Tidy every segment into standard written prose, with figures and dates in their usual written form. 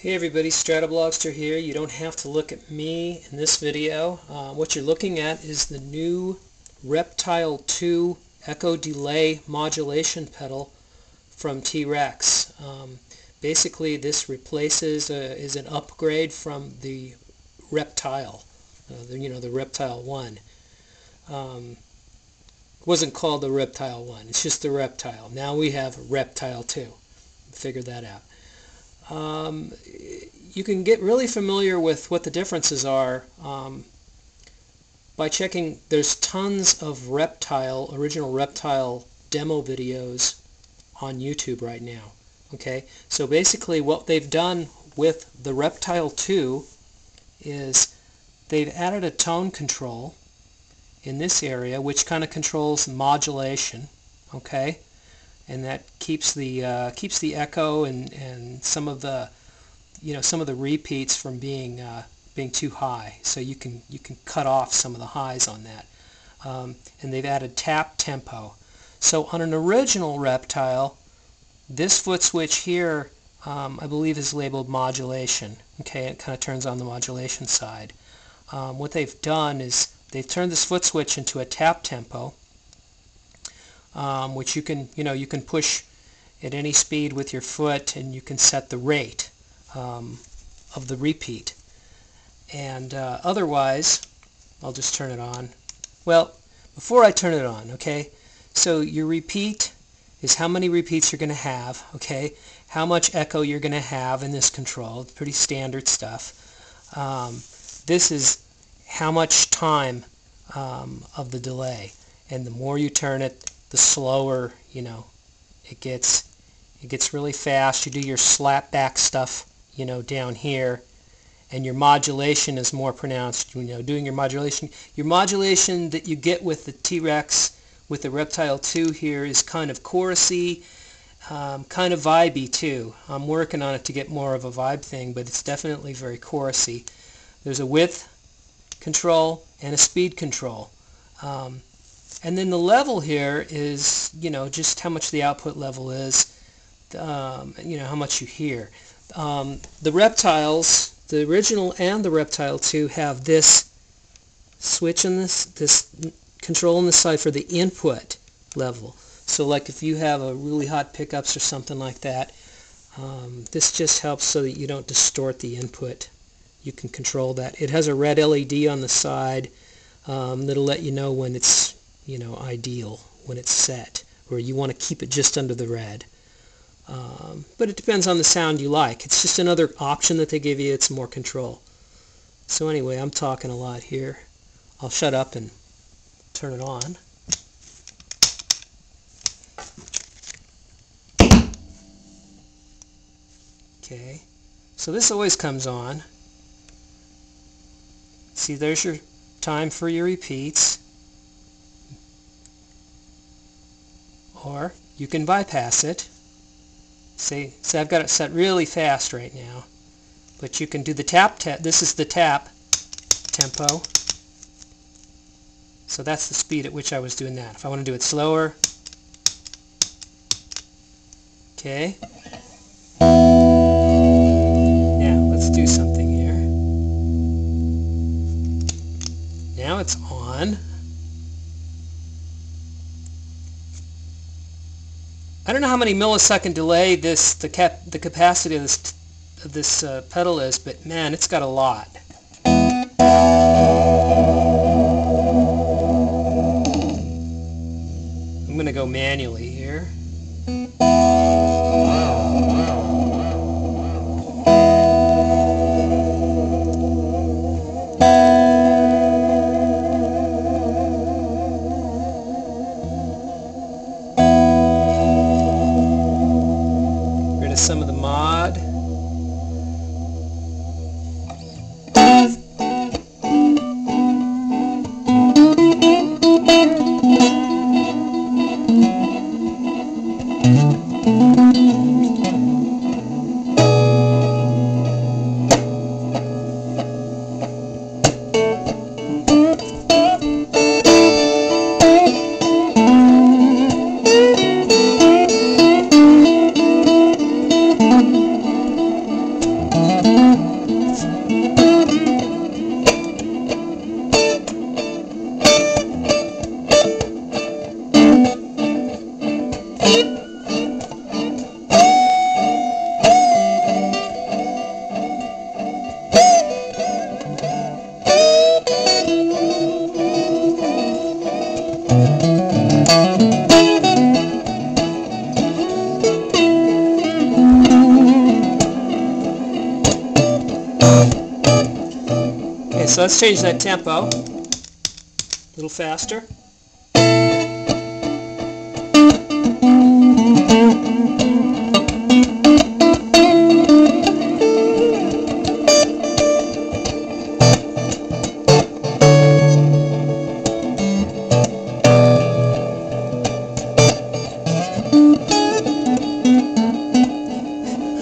Hey everybody, Stratoblogster here. You don't have to look at me in this video. What you're looking at is the new Reptile 2 Echo Delay Modulation pedal from T.Rex. Basically this replaces, is an upgrade from the Reptile, the Reptile 1. It wasn't called the Reptile 1, it's just the Reptile. Now we have Reptile 2. Figure that out. You can get really familiar with what the differences are by checking. There's tons of original Reptile demo videos on YouTube right now. Okay, so basically what they've done with the Reptile 2 is they've added a tone control in this area which kind of controls modulation. Okay, and that keeps the echo and some of the repeats from being too high. So you can cut off some of the highs on that. And they've added tap tempo. So on an original Reptile, this foot switch here, I believe, is labeled modulation. Okay, it kind of turns on the modulation side. What they've done is they've turned this foot switch into a tap tempo. Which you can push at any speed with your foot, and you can set the rate of the repeat. And otherwise, I'll just turn it on. Well, before I turn it on, okay, so your repeat is how many repeats you're going to have, okay, how much echo you're going to have in this control. It's pretty standard stuff. This is how much time of the delay, and the more you turn it, the slower, it gets. It gets really fast. You do your slap back stuff, down here, and your modulation is more pronounced. Doing your modulation that you get with the T-Rex, with the Reptile 2 here, is kind of chorusy, kind of vibey too. I'm working on it to get more of a vibe thing, but it's definitely very chorusy. There's a width control and a speed control. And then the level here is, just how much the output level is, how much you hear. The Reptiles, the original and the Reptile 2, have this switch on this control on the side for the input level. So like if you have a really hot pickups or something like that, this just helps so that you don't distort the input. You can control that. It has a red LED on the side that'll let you know when it's ideal, when it's set, or you want to keep it just under the red. But it depends on the sound you like. It's just another option that they give you. It's more control. So anyway, I'm talking a lot here. I'll shut up and turn it on. Okay, so this always comes on. See, there's your time for your repeats. Or you can bypass it. See, I've got it set really fast right now. But you can do the tap. This is the tap tempo. So that's the speed at which I was doing that. If I want to do it slower. Okay. Now, let's do something here. Now it's on. I don't know how many millisecond delay the capacity of this pedal is, but man, it's got a lot. I'm going to go manually here. Some of the mod. So let's change that tempo a little faster.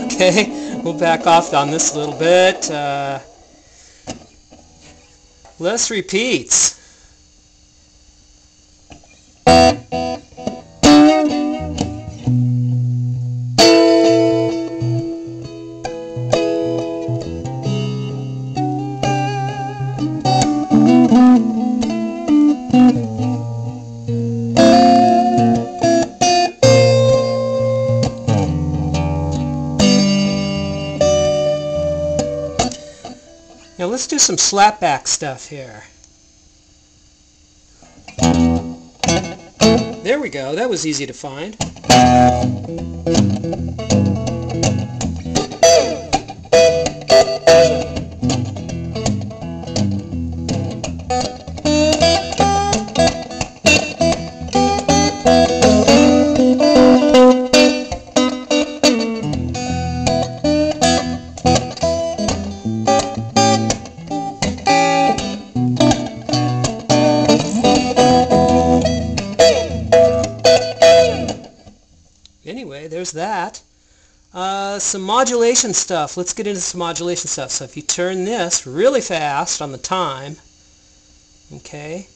Okay, we'll back off on this a little bit. Less repeats. Now let's do some slapback stuff here. There we go, that was easy to find. Anyway, there's that. Some modulation stuff. Let's get into some modulation stuff. So if you turn this really fast on the time, okay,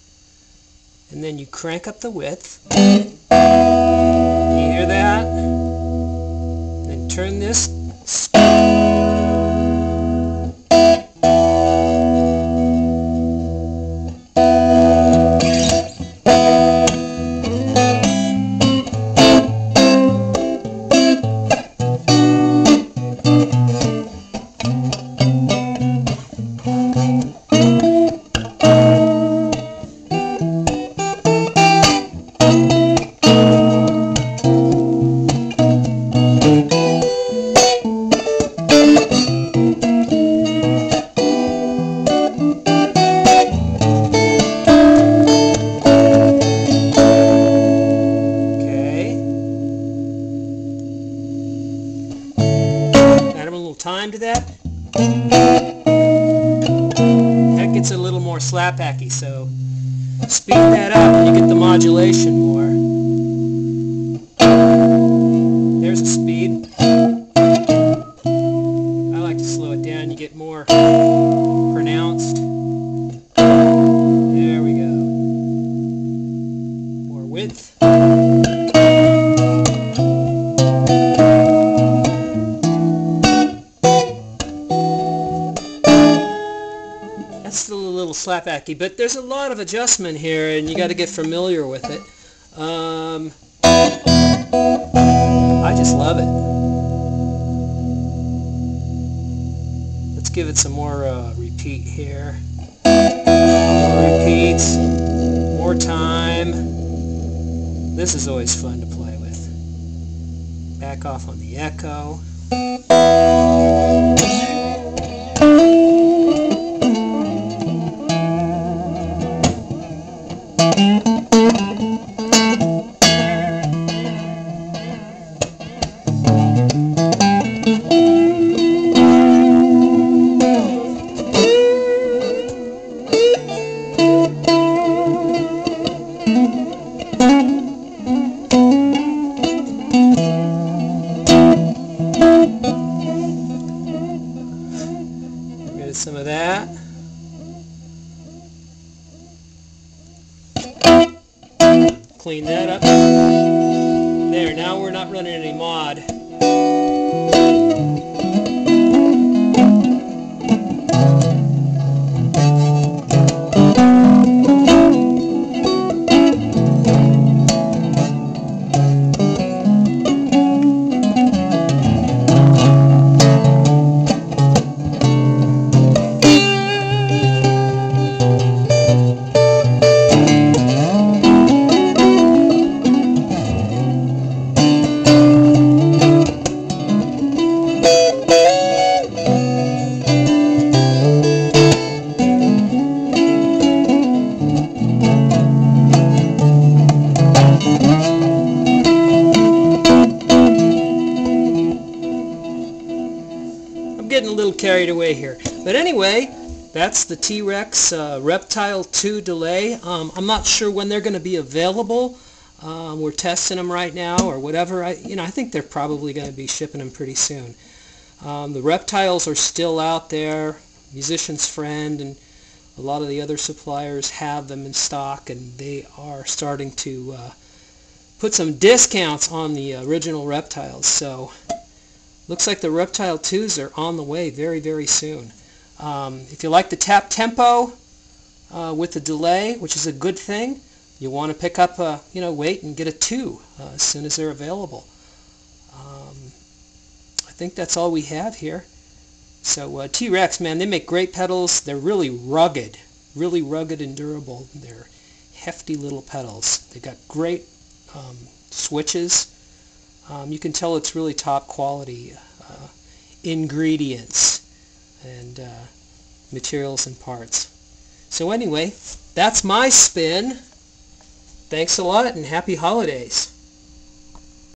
and then you crank up the width, you hear that? And then turn this time to that. That gets a little more slap-hacky, so speed that up and you get the modulation more. There's a speed. I like to slow it down, you get more pronounced. There we go. More width. That's still a little slap-hacky, but there's a lot of adjustment here, and you got to get familiar with it. I just love it. Let's give it some more repeat here. More repeats, more time. This is always fun to play with. Back off on the echo. Get some of that. Clean that up. There, now we're not running any mod. getting a little carried away here. But anyway, that's the T.Rex Reptile 2 delay. I'm not sure when they're going to be available. We're testing them right now or whatever. I think they're probably going to be shipping them pretty soon. The reptiles are still out there. Musician's Friend and a lot of the other suppliers have them in stock, and they are starting to put some discounts on the original reptiles. So looks like the Reptile 2s are on the way very, very soon. If you like the tap tempo with the delay, which is a good thing, you want to pick up wait and get a 2 as soon as they're available. I think that's all we have here. So T.Rex, man, they make great pedals. They're really rugged and durable. They're hefty little pedals. They've got great switches. You can tell it's really top quality ingredients and materials and parts. So anyway, that's my spin. Thanks a lot and happy holidays.